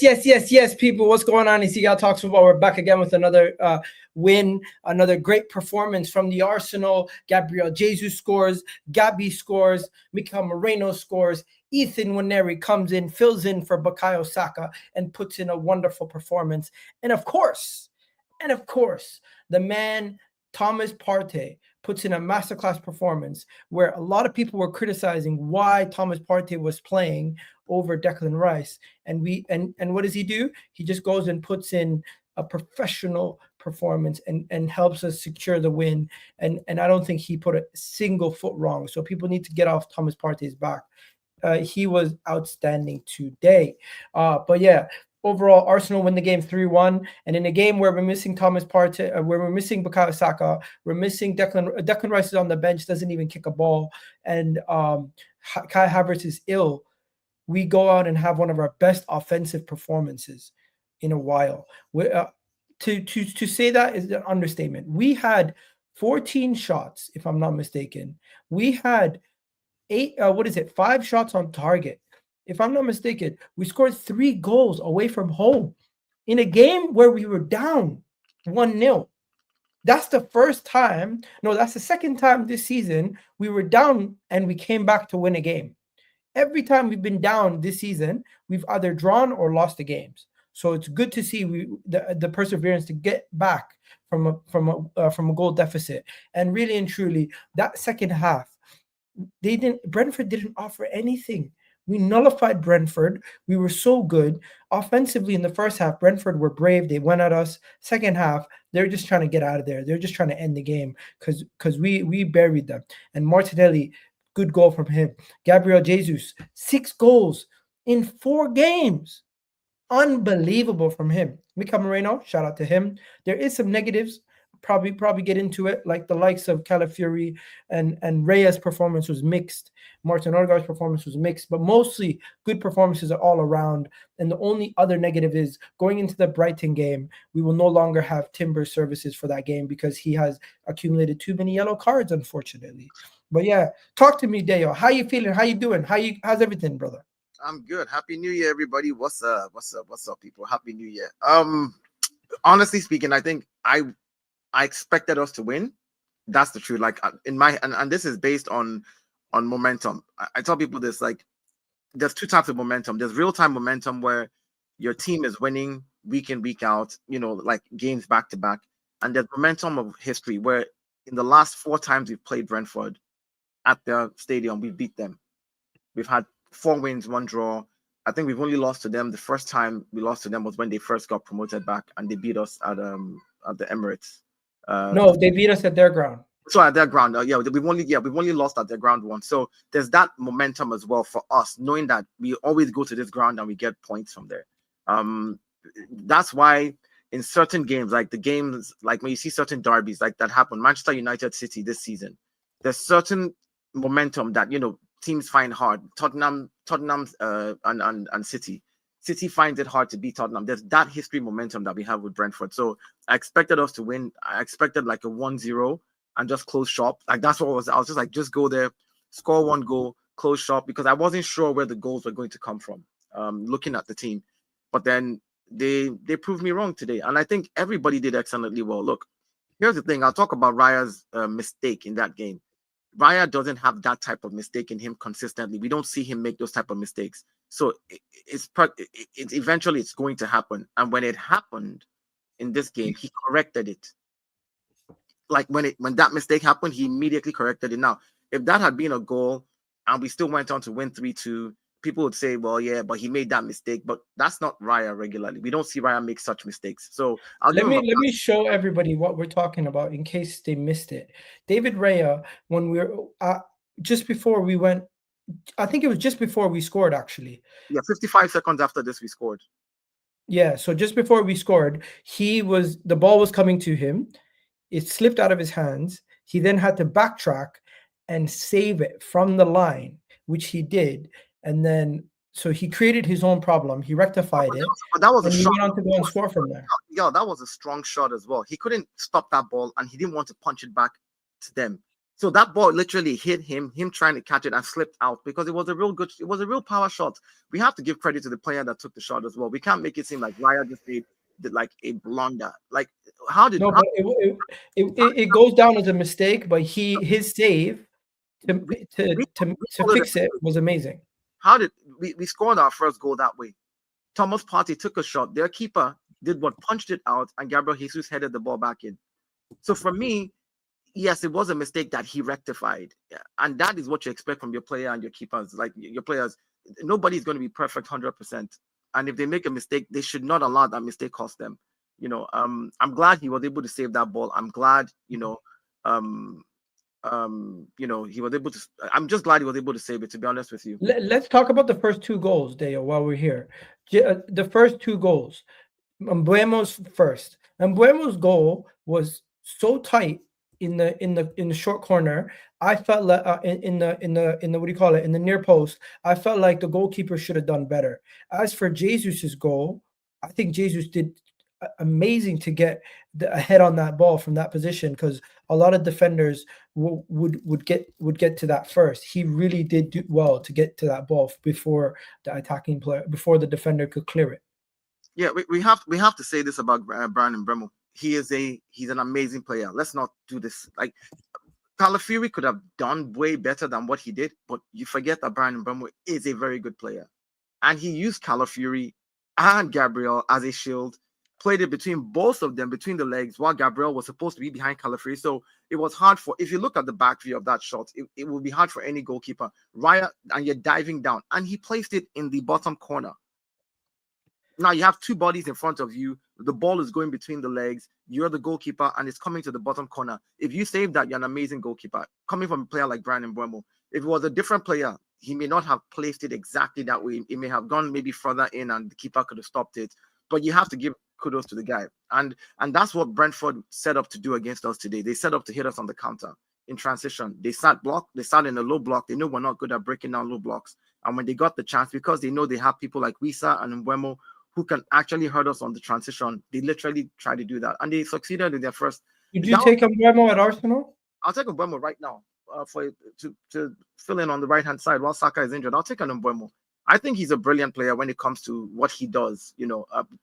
Yes, people. What's going on? It's Egal Talks Football. We're back again with another win, another great performance from the Arsenal. Gabriel Jesus scores, Gabi scores, Mikel Merino scores, Ethan Nwaneri comes in, fills in for Bukayo Saka, and puts in a wonderful performance. And of course, the man Thomas Partey puts in a masterclass performance where a lot of people were criticizing why Thomas Partey was playing over Declan Rice. And what does he do? He just goes and puts in a professional performance and helps us secure the win. And I don't think he put a single foot wrong. So people need to get off Thomas Partey's back. He was outstanding today. But yeah, overall, Arsenal win the game 3-1. And in a game where we're missing Thomas Partey, where we're missing Bukayo Saka, we're missing Declan Rice is on the bench, doesn't even kick a ball, and Kai Havertz is ill. We go out and have one of our best offensive performances in a while. To say that is an understatement. We had 14 shots, if I'm not mistaken. We had 5 shots on target. If I'm not mistaken, we scored 3 goals away from home in a game where we were down 1-0. That's the second time this season we were down and we came back to win a game. Every time we've been down this season, we've either drawn or lost the games. So it's good to see the perseverance to get back from a goal deficit. And really and truly, that second half, Brentford didn't offer anything. We nullified Brentford. We were so good. Offensively in the first half, Brentford were brave. They went at us. Second half, they're just trying to get out of there. They're just trying to end the game because we buried them. And Martinelli, good goal from him. Gabriel Jesus, 6 goals in 4 games. Unbelievable from him. Mikel Merino, shout out to him. There is some negatives. Probably get into it, like the likes of Calafiori and Raya's performance was mixed. Martin Odegaard's performance was mixed, but mostly good performances are all around. And the only other negative is going into the Brighton game, we will no longer have Timber's services for that game because he has accumulated too many yellow cards, unfortunately. But yeah, talk to me, Dayo. How you feeling? How you doing? How's everything, brother? I'm good. Happy New Year, everybody. What's up, people? Happy New Year. Honestly speaking, I think I expected us to win. That's the truth. Like and this is based on momentum. I tell people this, like, there's 2 types of momentum. There's real-time momentum where your team is winning week in, week out, like games back to back. And there's momentum of history where in the last 4 times we've played Brentford at their stadium, we beat them. We've had 4 wins, 1 draw. I think we've only lost to them. The first time we lost to them was when they first got promoted back and they beat us at the Emirates. No, they beat us at their ground. So at their ground, we've only lost at their ground once. So there's that momentum as well for us, knowing that we always go to this ground and we get points from there. That's why in certain games, like the games, like when you see certain derbies like that happen, Manchester United City this season, there's certain momentum that teams find hard. Tottenham, and City. City finds it hard to beat Tottenham. There's that history momentum that we have with Brentford. So I expected us to win. I expected like a 1-0 and just close shop. Like that's what I was just like, just go there, score 1 goal, close shop, because I wasn't sure where the goals were going to come from, looking at the team. But then they proved me wrong today. And I think everybody did excellently well. Look, here's the thing. I'll talk about Raya's mistake in that game. Raya doesn't have that type of mistake in him consistently. We don't see him make those type of mistakes. So it's eventually it's going to happen. And when it happened in this game, he corrected it. Like when that mistake happened, he immediately corrected it. Now, if that had been a goal and we still went on to win 3-2, people would say, well, yeah, but he made that mistake. But that's not Raya regularly. We don't see Raya make such mistakes. So let me show everybody what we're talking about in case they missed it. David Raya, when we're just before we went, I think it was just before we scored, actually. Yeah, 55 seconds after this, we scored. Yeah, so just before we scored, the ball was coming to him. It slipped out of his hands. He then had to backtrack and save it from the line, which he did. And then, so he created his own problem. He rectified it. But that was and he went on to go and score from there. Yeah, that was a strong shot as well. He couldn't stop that ball, and he didn't want to punch it back to them. So that ball literally hit him trying to catch it and slipped out because it was a real power shot. We have to give credit to the player that took the shot as well. We can't make it seem like Raya just did like a blunder. Like No, but it goes down as a mistake, but his save to fix it was amazing. How did we scored our first goal that way? Thomas Partey took a shot. Their keeper did what, punched it out, and Gabriel Jesus headed the ball back in. So for me, yes, it was a mistake that he rectified. Yeah. And that is what you expect from your player and your keepers. Like your players, nobody's going to be perfect 100%. And if they make a mistake, they should not allow that mistake cost them. I'm glad he was able to save that ball. I'm glad, he was able to. I'm just glad he was able to save it, to be honest with you. Let's talk about the first two goals, Dayo, while we're here. The first two goals, Mbeumo's first. Mbeumo's goal was so tight in the short corner. I felt like in the what do you call it, in the near post, I felt like the goalkeeper should have done better. As for Jesus's goal, I think Jesus did amazing to get a head on that ball from that position, because a lot of defenders would get to that first. He really did do well to get to that ball before the attacking player, before the defender could clear it. Yeah, we have to say this about Bryan Mbeumo. He's an amazing player. Let's not do this. Like, Calafiori could have done way better than what he did, but you forget that Bryan Mbeumo is a very good player, and he used Calafiori and Gabriel as a shield, played it between both of them, between the legs, while Gabriel was supposed to be behind Calafiori. So it was hard for, if you look at the back view of that shot, it will be hard for any goalkeeper. Raya, and you're diving down, and he placed it in the bottom corner. Now you have two bodies in front of you. The ball is going between the legs. You're the goalkeeper, and it's coming to the bottom corner. If you save that, you're an amazing goalkeeper. Coming from a player like Bryan Mbeumo, if it was a different player, he may not have placed it exactly that way. It may have gone maybe further in, and the keeper could have stopped it. But you have to give kudos to the guy, and that's what Brentford set up to do against us today. They set up to hit us on the counter in transition. They sat in a low block. They know we're not good at breaking down low blocks, and when they got the chance, because they know they have people like Wisa and Mbeumo who can actually hurt us on the transition, they literally try to do that, and they succeeded in their first. Did you take Mbeumo at Arsenal? I'll take Mbeumo right now to fill in on the right hand side while Saka is injured. I'll take an Mbeumo. I think he's a brilliant player when it comes to what he does.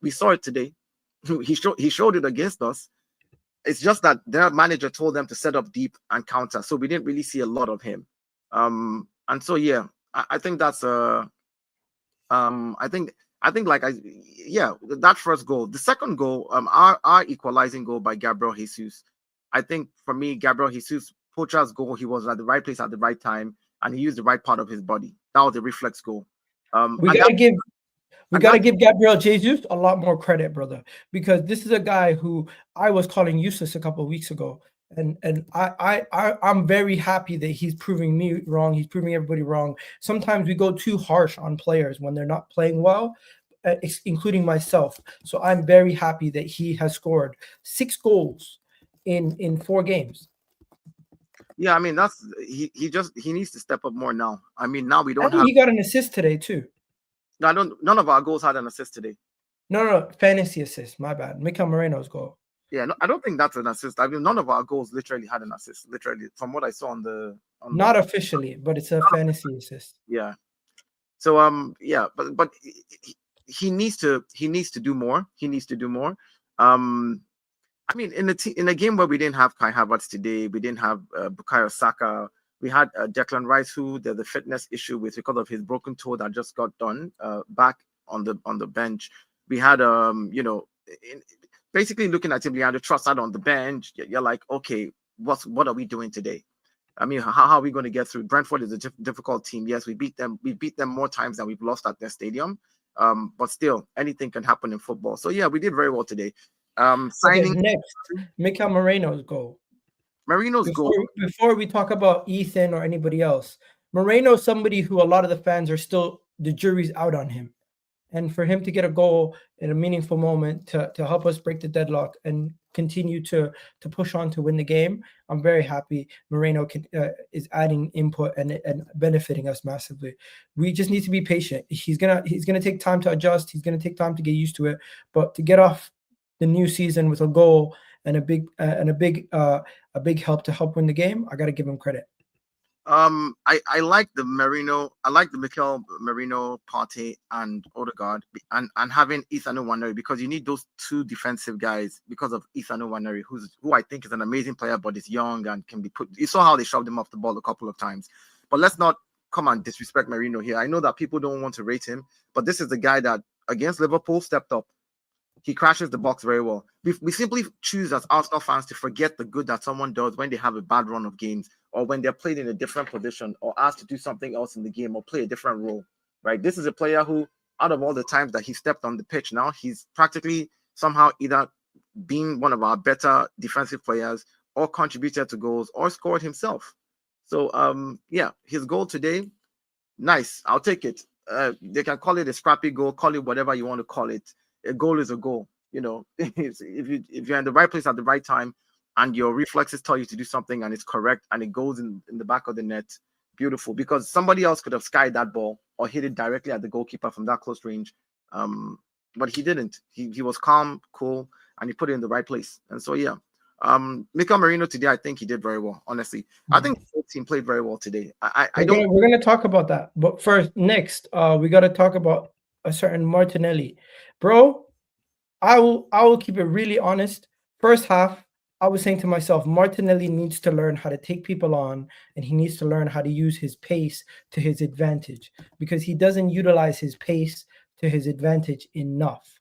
We saw it today. He showed it against us. It's just that their manager told them to set up deep and counter, so we didn't really see a lot of him. And so yeah, I think that's that first goal. The second goal, our equalizing goal by Gabriel Jesus. I think for me, Gabriel Jesus, Poacher's goal, he was at the right place at the right time, and he used the right part of his body. That was a reflex goal. We gotta give Gabriel Jesus a lot more credit, brother, because this is a guy who I was calling useless a couple of weeks ago, and I'm very happy that he's proving me wrong. He's proving everybody wrong. Sometimes we go too harsh on players when they're not playing well, including myself. So I'm very happy that he has scored 6 goals in 4 games. Yeah, I mean, that's he needs to step up more now. I mean, now we don't have. He got an assist today too. No, none of our goals had an assist today. No, fantasy assist. My bad. Mikel Merino's goal. Yeah, no, I don't think that's an assist. I mean, none of our goals literally had an assist. Literally, from what I saw not officially, but it's a fantasy assist. Yeah. So yeah, but he needs to do more. He needs to do more. I mean, in a game where we didn't have Kai Havertz today, we didn't have Bukayo Saka. We had Declan Rice, who there's a fitness issue with because of his broken toe that just got done back on the bench. We had basically looking at him, Leandro Trossard on the bench. You're like, okay, what are we doing today? I mean, how are we going to get through? Brentford is a difficult team. Yes, we beat them. We beat them more times than we've lost at their stadium. But still, anything can happen in football. So yeah, we did very well today. Signing next, Mikel Merino's goal. Before we talk about Ethan or anybody else, Merino's somebody who a lot of the fans are still, the jury's out on him. And for him to get a goal in a meaningful moment to help us break the deadlock and continue to push on to win the game, I'm very happy. Merino is adding input and benefiting us massively. We just need to be patient. He's gonna take time to adjust. He's gonna take time to get used to it. But to get off the new season with a goal and a big help to help win the game, I got to give him credit. I like the Merino. I like the Mikel Merino, Partey, and Odegaard, and having Nwaneri, because you need those two defensive guys because of Nwaneri, who I think is an amazing player, but is young and can be put. You saw how they shoved him off the ball a couple of times, but let's not come and disrespect Merino here. I know that people don't want to rate him, but this is the guy that against Liverpool stepped up. He crashes the box very well. We simply choose as Arsenal fans to forget the good that someone does when they have a bad run of games, or when they're played in a different position, or asked to do something else in the game, or play a different role, right? This is a player who, out of all the times that he stepped on the pitch now, he's practically somehow either been one of our better defensive players, or contributed to goals, or scored himself. So, yeah, his goal today, nice. I'll take it. They can call it a scrappy goal, call it whatever you want to call it. A goal is a goal, you know. If you're in the right place at the right time, and your reflexes tell you to do something, and it's correct, and it goes in the back of the net, beautiful. Because somebody else could have skied that ball or hit it directly at the goalkeeper from that close range, but he didn't. He was calm, cool, and he put it in the right place. And so yeah, Mikel Merino today, I think he did very well. Honestly, I think the whole team played very well today. We're gonna talk about that, but first, next, we got to talk about a certain Martinelli. Bro, I will keep it really honest. First half, I was saying to myself, Martinelli needs to learn how to take people on, and he needs to learn how to use his pace to his advantage, because he doesn't utilize his pace to his advantage enough.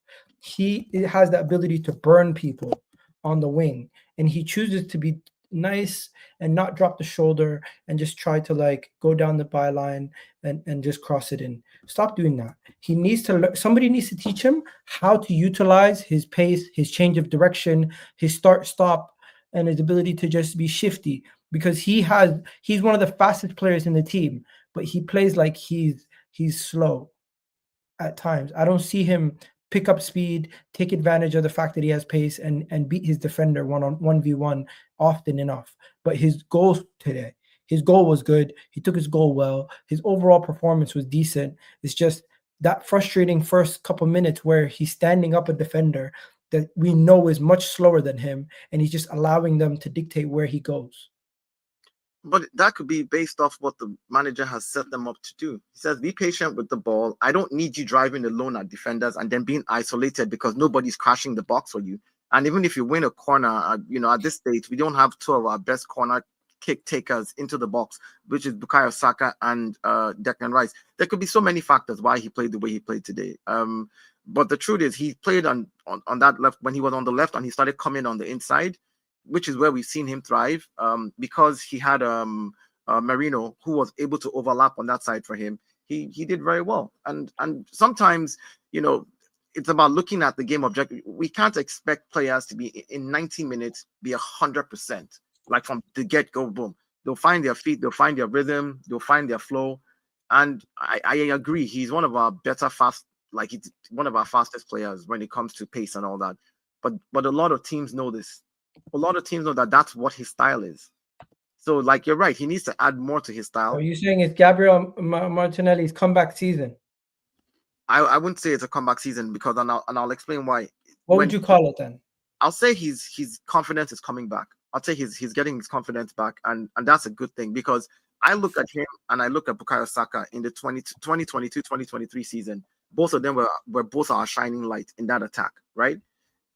He has the ability to burn people on the wing, and he chooses to be nice and not drop the shoulder and just try to like go down the byline and just cross it in. Stop doing that. He needs to somebody needs to teach him how to utilize his pace, his change of direction, his start stop, and his ability to just be shifty, because he's one of the fastest players in the team, but he plays like he's slow at times. I don't see him pick up speed, take advantage of the fact that he has pace, and beat his defender 1v1 often enough. But his goal today, his goal was good. He took his goal well. His overall performance was decent. It's just that frustrating first couple minutes where he's standing up a defender that we know is much slower than him, and he's just allowing them to dictate where he goes. But that could be based off what the manager has set them up to do. He says, be patient with the ball. I don't need you driving alone at defenders and then being isolated because nobody's crashing the box for you. And even if you win a corner, you know, at this stage, we don't have two of our best corner kick takers into the box, which is Bukayo Saka and Declan Rice. There could be so many factors why he played the way he played today. But the truth is, he played on that left, when he was on the left and he started coming on the inside, which is where we've seen him thrive, because he had Merino, who was able to overlap on that side for him. He did very well. And sometimes, you know, it's about looking at the game objective. We can't expect players to be in 90 minutes, be 100%, like from the get-go, boom. They'll find their feet, they'll find their rhythm, they'll find their flow. And I agree, he's one of our he's one of our fastest players when it comes to pace and all that. But a lot of teams know this. A lot of teams know that that's what his style is. So, like, you're right, he needs to add more to his style. Are you saying it's Gabriel Martinelli's comeback season? I wouldn't say it's a comeback season, because I'll explain why. What would you call it then? I'll say his confidence is coming back. I'll say he's getting his confidence back, and that's a good thing, because I look at him and I look at Bukayo Saka in the 2022-2023 season. Both of them were both our shining light in that attack, right?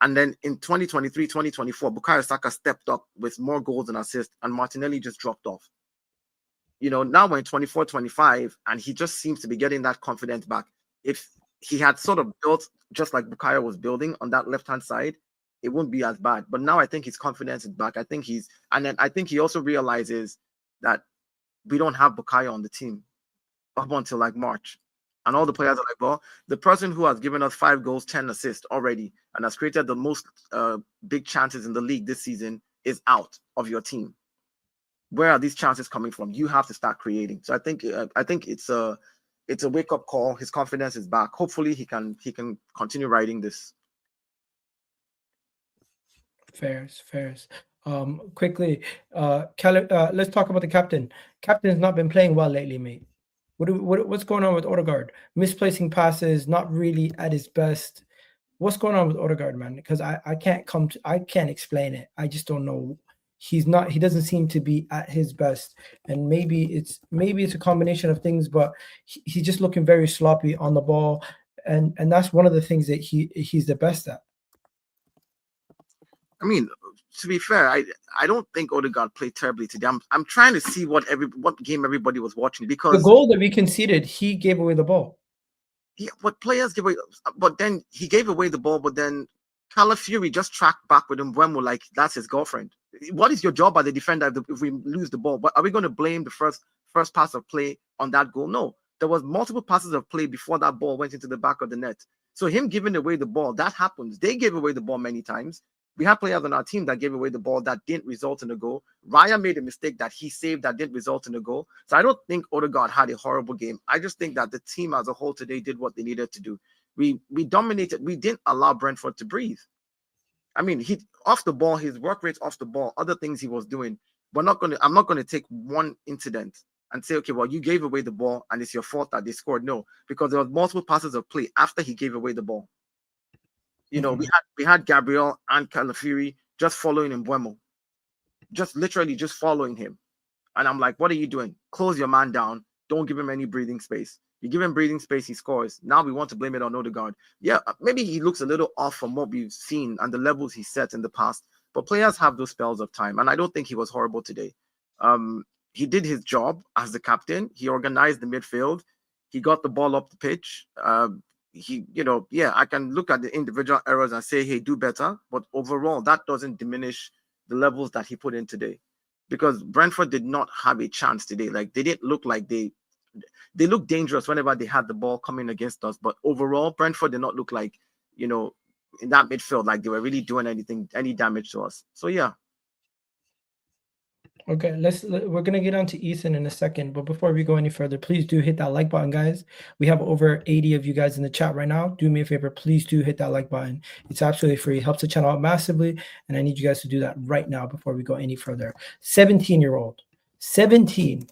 And then in 2023-2024, Bukayo Saka stepped up with more goals and assists, and Martinelli just dropped off. You know, now we're in 24-25, and he just seems to be getting that confidence back. If he had sort of built just like Bukayo was building on that left-hand side, it wouldn't be as bad. But now I think his confidence is back. I think he also realizes that we don't have Bukayo on the team up until like March. And all the players are like, well, the person who has given us 5 goals, 10 assists already, and has created the most big chances in the league this season is out of your team. Where are these chances coming from? You have to start creating. So I think it's a wake-up call. His confidence is back. Hopefully he can continue riding this. Fairs. Quickly, let's talk about the captain. Captain's not been playing well lately, mate. What's going on with Odegaard? Misplacing passes, not really at his best. what's going on with Odegaard, man? Because I can't explain it. I just don't know. He doesn't seem to be at his best, and maybe it's a combination of things, but he's just looking very sloppy on the ball, and that's one of the things that he's the best at. I mean, to be fair, I don't think Odegaard played terribly today. I'm trying to see what game everybody was watching, because the goal that we conceded, he gave away the ball. Yeah, but players give away, but then he gave away the ball, but then Calafiori just tracked back with Mbeumo like that's his girlfriend. What is your job as a defender if we lose the ball? But are we going to blame the first pass of play on that goal? No, there was multiple passes of play before that ball went into the back of the net. So him giving away the ball, that happens. They gave away the ball many times. We had players on our team that gave away the ball that didn't result in a goal. Raya made a mistake that he saved that didn't result in a goal. So I don't think Odegaard had a horrible game. I just think that the team as a whole today did what they needed to do. We dominated. We didn't allow Brentford to breathe. I mean, he off the ball, his work rates off the ball, other things he was doing. I'm not gonna take one incident and say, okay, well, you gave away the ball and it's your fault that they scored. No, because there was multiple passes of play after he gave away the ball. You know, we had Gabriel and Calafiori just following Mbeumo, just literally just following him. And I'm like, what are you doing? Close your man down. Don't give him any breathing space. You give him breathing space, he scores. Now we want to blame it on Odegaard. Yeah, maybe he looks a little off from what we've seen and the levels he set in the past. But players have those spells of time, and I don't think he was horrible today. He did his job as the captain. He organized the midfield. He got the ball up the pitch. I can look at the individual errors and say, hey, do better. But overall, that doesn't diminish the levels that he put in today. Because Brentford did not have a chance today. Like, they didn't look like they looked dangerous whenever they had the ball coming against us. But overall, Brentford did not look like, in that midfield, like they were really doing any damage to us. So, yeah. Okay, we're gonna get on to Ethan in a second, but before we go any further, please do hit that like button, guys. We have over 80 of you guys in the chat right now. Do me a favor, please do hit that like button. It's absolutely free, it helps the channel out massively, and I need you guys to do that right now before we go any further. 17-year-old, 17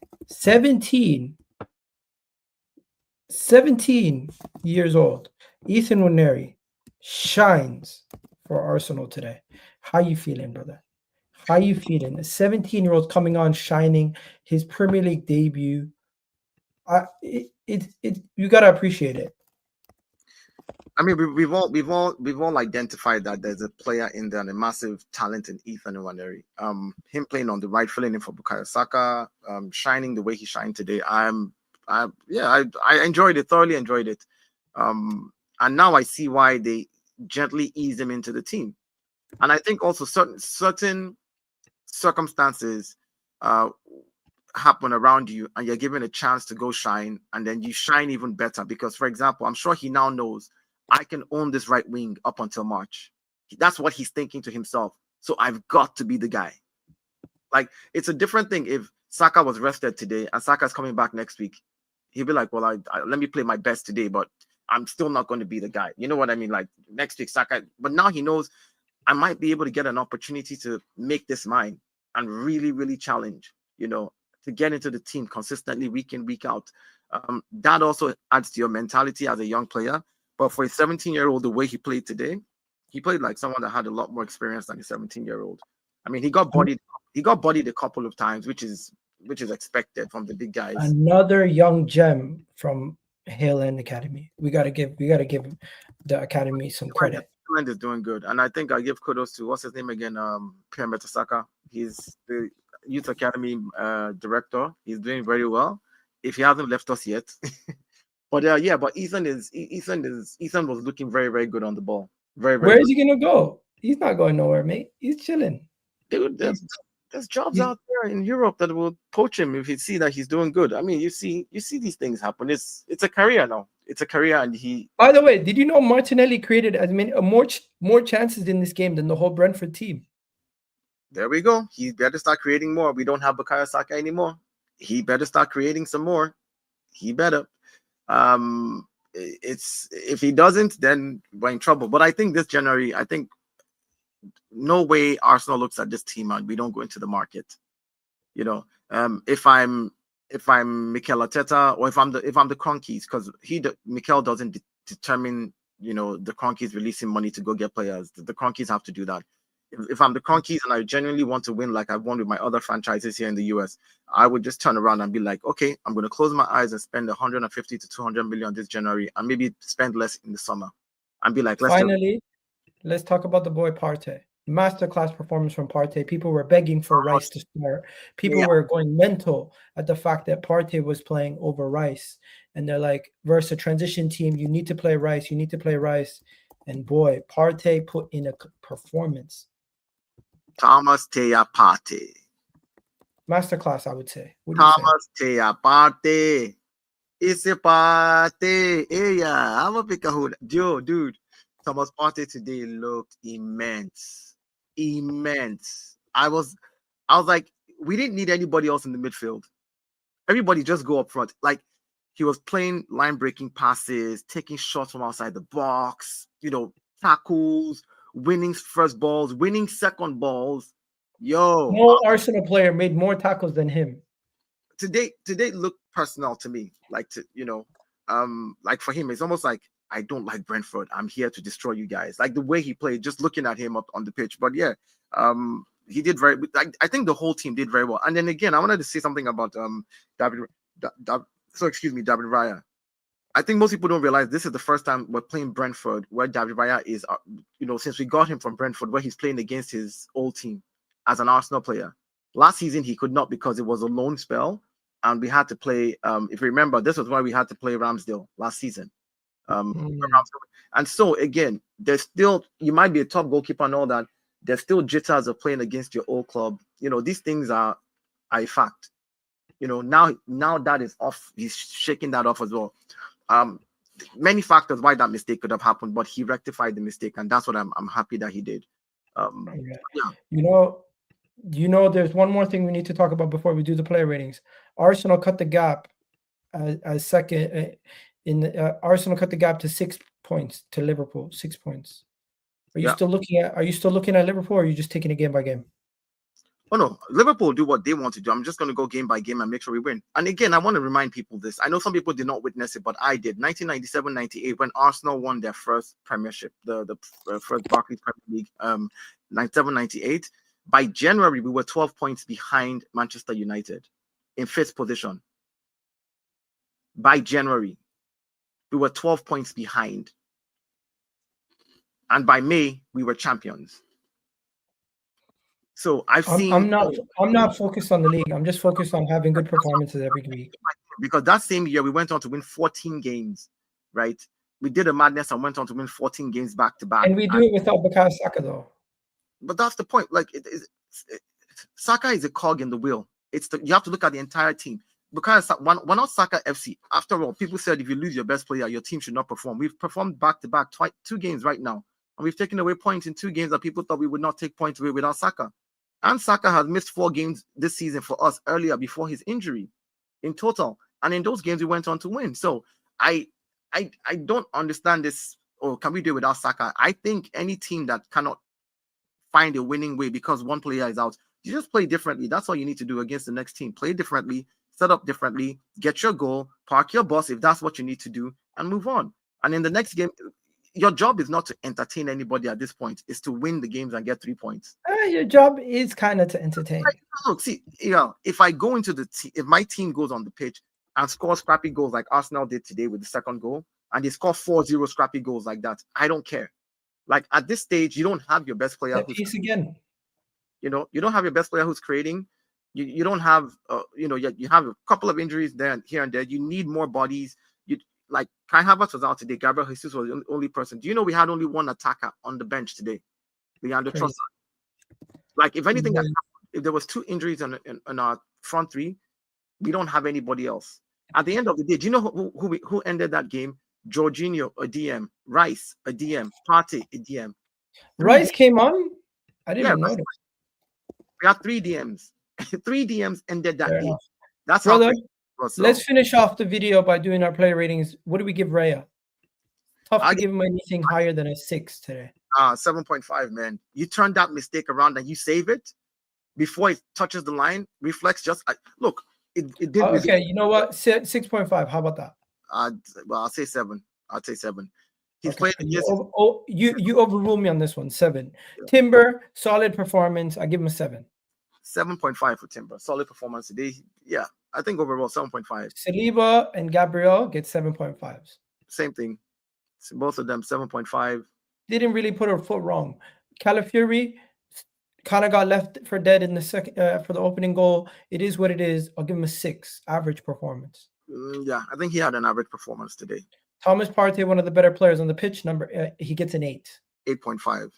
years old, Ethan Nwaneri shines for Arsenal today. How you feeling, brother? How you feeling? A 17-year-old coming on, shining, his Premier League debut. You gotta appreciate it. I mean, we've all identified that there's a player in there and a massive talent in Ethan Nwaneri. Him playing on the right, filling in for Bukayo Saka, shining the way he shined today. I enjoyed it, thoroughly enjoyed it. And now I see why they gently ease him into the team. And I think also certain circumstances happen around you and you're given a chance to go shine, and then you shine even better because, for example, I'm sure he now knows I can own this right wing up until March. That's what he's thinking to himself. So I've got to be the guy. Like, it's a different thing if Saka was rested today and Saka's coming back next week. He'll be like, well, I let me play my best today, but I'm still not going to be the guy. You know what I mean? Like, next week, Saka. But now he knows I might be able to get an opportunity to make this mine and really, really challenge, to get into the team consistently week in, week out. That also adds to your mentality as a young player. But for a 17-year-old, the way he played today, he played like someone that had a lot more experience than a 17-year-old. I mean, he got bodied a couple of times, which is expected from the big guys. Another young gem from Hill End Academy. We gotta give the academy some credit. Is doing good, and I think I give kudos to what's his name again, Pierre Mertesacker. He's the youth academy director. He's doing very well. If he hasn't left us yet, but Ethan was looking very, very good on the ball. Very, very. Where is he gonna go? He's not going nowhere, mate. He's chilling. Dude, there's jobs out there in Europe that will poach him if he see that he's doing good. I mean, you see these things happen. It's a career now. It's a career, and he. By the way, did you know Martinelli created as many more chances in this game than the whole Brentford team? There we go. He better start creating more. We don't have Bukayo Saka anymore. He better start creating some more. He better. If he doesn't, then we're in trouble. But I think this January, no way Arsenal looks at this team and we don't go into the market. If I'm Mikel Arteta, or if I'm the Cronkies, because Mikel doesn't determine the Cronkies releasing money to go get players. The Cronkies have to do that. If I'm the Cronkies and I genuinely want to win like I've won with my other franchises here in the US, I would just turn around and be like, okay, I'm going to close my eyes and spend 150 to 200 million this January and maybe spend less in the summer and be like, let's talk about the boy Partey. Masterclass performance from Partey. People were begging for Rice to start. People were going mental at the fact that Partey was playing over Rice. And they're like, versus a transition team, you need to play Rice. You need to play Rice. And boy, Partey put in a performance. Thomas Teya Partey. Masterclass, I would say. Thomas Teya Partey. It's a party. Hey, yeah, I'm a pick a hood. Yo, dude. Thomas Partey today looked immense. I was like, we didn't need anybody else in the midfield. Everybody just go up front. Like, he was playing line breaking passes, taking shots from outside the box, tackles, winning first balls, winning second balls. Yo, no Arsenal player made more tackles than him. Today looked personal to me. Like like for him, it's almost like, I don't like Brentford. I'm here to destroy you guys. Like the way he played, just looking at him up on the pitch. But yeah, he did very. I think the whole team did very well. And then again, I wanted to say something about David Raya. I think most people don't realize this is the first time we're playing Brentford where David Raya is, since we got him from Brentford, where he's playing against his old team as an Arsenal player. Last season he could not because it was a loan spell, and we had to play. If you remember, this was why we had to play Ramsdale last season. And so again, there's still, you might be a top goalkeeper and all that, there's still jitters of playing against your old club. These things are a fact. Now that is off, he's shaking that off as well. Many factors why that mistake could have happened, but he rectified the mistake, and that's what I'm happy that he did. Yeah. There's one more thing we need to talk about before we do the player ratings. Arsenal cut the gap as second. Arsenal cut the gap to 6 points to Liverpool. 6 points. Are you still looking at Liverpool, or are you just taking it game by game? Oh no, Liverpool do what they want to do. I'm just going to go game by game and make sure we win. And again, I want to remind people this. I know some people did not witness it, but I did. 1997-98, when Arsenal won their first Premiership, the first Barclays Premier League, 97-98. By January, we were 12 points behind Manchester United in 5th position. By January, we were 12 points behind. And by May, we were champions. So I'm not focused on the league. I'm just focused on having good performances every week. Because that same year, we went on to win 14 games, right? We did a madness and went on to win 14 games back to back. And we do it without Bukayo Saka, though. But that's the point. Like, Saka is a cog in the wheel. You have to look at the entire team. Because we're not Saka FC. After all, people said if you lose your best player, your team should not perform. We've performed back-to-back 2 games right now. And we've taken away points in 2 games that people thought we would not take points away without Saka. And Saka has missed 4 games this season for us earlier before his injury in total. And in those games, we went on to win. So I don't understand this. Or can we do it without Saka? I think any team that cannot find a winning way because one player is out, you just play differently. That's all you need to do against the next team. Play differently, set up differently, get your goal, park your bus if that's what you need to do, and move on. And in the next game, your job is not to entertain anybody at this point. It's to win the games and get 3 points. Your job is kind of to entertain. Look, see, if I go into the team, if my team goes on the pitch and scores scrappy goals like Arsenal did today with the second goal, and they score 4-0 scrappy goals like that, I don't care. Like at this stage, you don't have your best player. Again. You don't have your best player who's creating. You don't have, you have a couple of injuries there, here and there. You need more bodies. Like Kai Havertz was out today. Gabriel Jesus was the only person. Do you know we had only one attacker on the bench today? Leandro Trossard. Like if anything, if there was 2 injuries on our front 3, we don't have anybody else. At the end of the day, do you know who ended that game? Jorginho, a DM. Rice, a DM. Partey, a DM. Rice came on? I didn't know that. We had 3 DMs. 3 DMs ended that game. That's brother. So. Let's finish off the video by doing our player ratings. What do we give Raya? Tough to give him anything higher than a 6 today. 7.5, man. You turn that mistake around and you save it before it touches the line. Reflex just look. It didn't. Okay, you know what? 6.5. How about that? Well, I'll say 7. He's Okay, playing against. you overruled me on this one. 7. Yeah. Timber, solid performance. I give him a 7. 7.5 for Timber. Solid performance today. Yeah, I think overall 7.5. Saliba and Gabriel get 7.5s. Same thing. So both of them 7.5. Didn't really put her foot wrong. Calafiori kind of got left for dead in the second for the opening goal. It is what it is. I'll give him a 6. Average performance. Yeah, I think he had an average performance today. Thomas Partey, one of the better players on the pitch. He gets an 8. 8.5.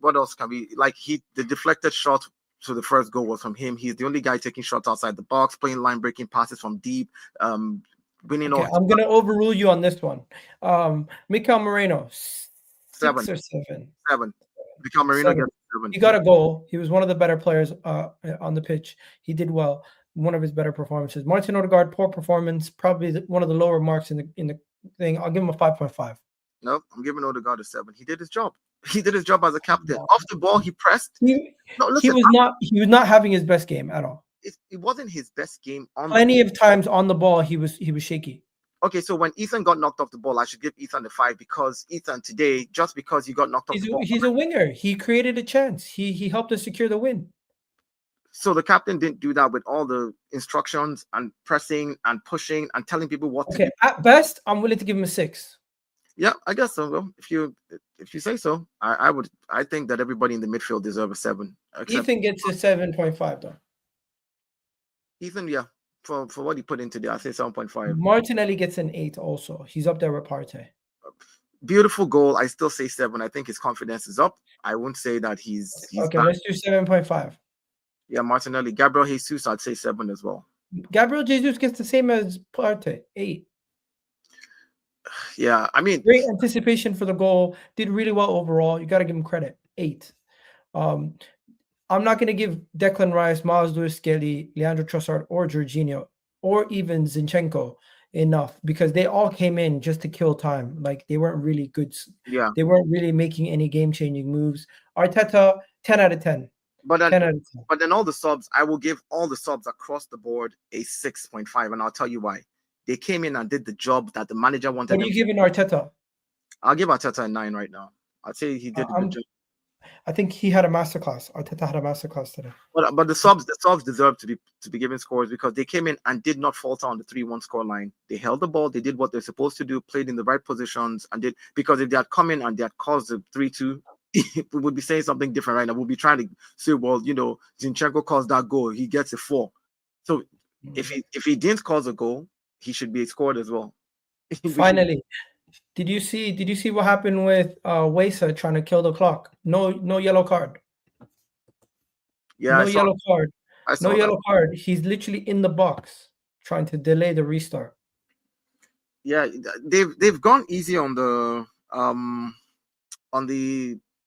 What else can we like? The deflected shot to the first goal was from him. He's the only guy taking shots outside the box, playing line breaking passes from deep, winning. Okay, I'm gonna overrule you on this one. Mikel Merino, 6 or 7. 7. Mikel Merino gets 7. He got a goal. He was one of the better players on the pitch. He did well. One of his better performances. Martin Odegaard, poor performance. Probably one of the lower marks in the thing. I'll give him a 5.5. No, I'm giving Odegaard a 7. He did his job. He did his job as a captain. Off the ball, he pressed. He was not having his best game at all. It wasn't his best game. Plenty of times on the ball, he was shaky. Okay, so when Ethan got knocked off the ball, I should give Ethan a 5 because Ethan today, just because he got knocked off the ball. He's a winger. He created a chance. He helped us secure the win. So the captain didn't do that with all the instructions and pressing and pushing and telling people what to do. At best, I'm willing to give him a 6. Yeah, I guess so. Well, if you say so, I think that everybody in the midfield deserves a 7. Ethan gets a 7.5 though. Ethan, yeah, for what he put in today, I say 7.5. Martinelli gets an 8 also. He's up there with Partey. Beautiful goal. I still say 7. I think his confidence is up. I wouldn't say that he's okay. bad. Let's do 7.5. Yeah, Martinelli. Gabriel Jesus, I'd say 7 as well. Gabriel Jesus gets the same as Partey, 8. Yeah, I mean, great anticipation for the goal. Did really well overall. You got to give him credit. 8. I'm not going to give Declan Rice, Miles Lewis-Skelly, Leandro Trossard, or Jorginho, or even Zinchenko enough because they all came in just to kill time. Like they weren't really good. Yeah, they weren't really making any game-changing moves. Arteta, 10 out of 10. But then all the subs, I will give all the subs across the board a 6.5, and I'll tell you why. They came in and did the job that the manager wanted. What are you giving Arteta? I'll give Arteta a 9 right now. I'd say he did a good job. I think he had a masterclass. Arteta had a masterclass today. But the subs deserve to be given scores because they came in and did not falter on the 3-1 score line. They held the ball, they did what they're supposed to do, played in the right positions, and did because if they had come in and they had caused the 3-2, we would be saying something different right now. We'll be trying to say, well, Zinchenko caused that goal, he gets a 4. So if he didn't cause a goal, he should be scored as well. Finally, did you see what happened with Wesa trying to kill the clock? No yellow card. Yeah, yellow card. No yellow that. card. He's literally in the box trying to delay the restart. Yeah, they've gone easy on the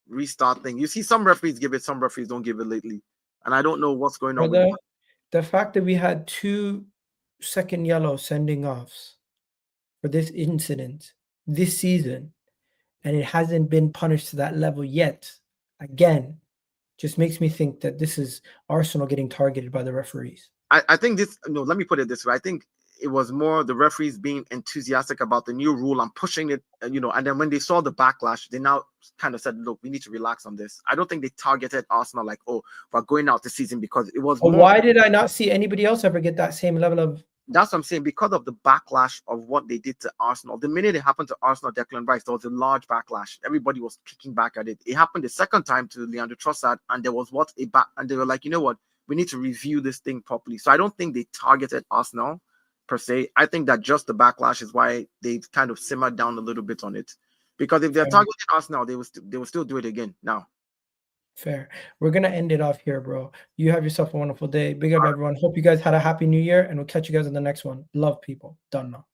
restart thing. You see, some referees give it, some referees don't give it lately, and I don't know what's going on. With the fact that we had 2 second yellow sending offs for this incident this season, and it hasn't been punished to that level yet. Again, just makes me think that this is Arsenal getting targeted by the referees. I think this. No, let me put it this way. I think it was more the referees being enthusiastic about the new rule and pushing it, and then when they saw the backlash, they now kind of said, look, we need to relax on this. I don't think they targeted Arsenal like, oh, we're going out this season because it was. Why did I not see anybody else ever get that same level of? That's what I'm saying, because of the backlash of what they did to Arsenal. The minute it happened to Arsenal, Declan Rice, there was a large backlash. Everybody was kicking back at it. It happened the second time to Leandro Trossard, and there was and they were like, you know what, we need to review this thing properly. So I don't think they targeted Arsenal per se. I think that just the backlash is why they kind of simmered down a little bit on it. Because if they're targeting Arsenal, they will still do it again now. Fair. We're going to end it off here, bro. You have yourself a wonderful day. Big up, everyone. Hope you guys had a happy new year, and we'll catch you guys in the next one. Love, people. Done now.